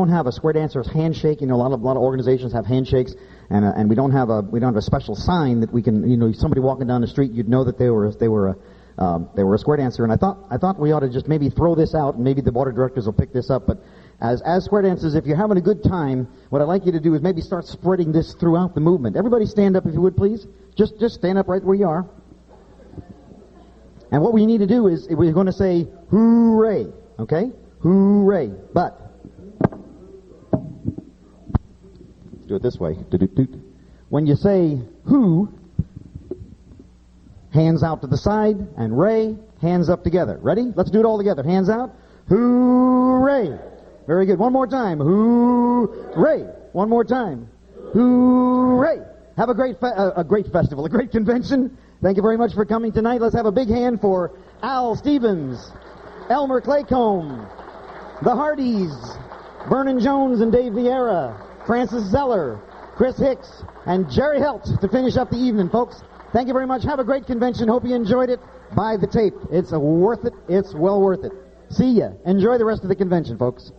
have a square dancers handshake. You know, a lot of organizations have handshakes, and we don't have a special sign that we can. You know, somebody walking down the street, you'd know that they were a square dancer. And I thought we ought to just maybe throw this out, and maybe the board of directors will pick this up. But as square dancers, if you're having a good time, what I'd like you to do is maybe start spreading this throughout the movement. Everybody stand up if you would, please. Just stand up right where you are. And what we need to do is we're going to say hooray, okay? Hooray. But let's do it this way. When you say who, hands out to the side, and ray, hands up together. Ready? Let's do it all together. Hands out. Hooray. Very good. One more time. Hooray. One more time. Hooray. Have a great festival, a great convention. Thank you very much for coming tonight. Let's have a big hand for Al Stevens, Elmer Claycomb, the Hardys, Vernon Jones and Dave Vieira, Francis Zeller, Chris Hicks, and Jerry Helt to finish up the evening, folks. Thank you very much. Have a great convention. Hope you enjoyed it. Buy the tape. It's worth it. It's well worth it. See ya. Enjoy the rest of the convention, folks.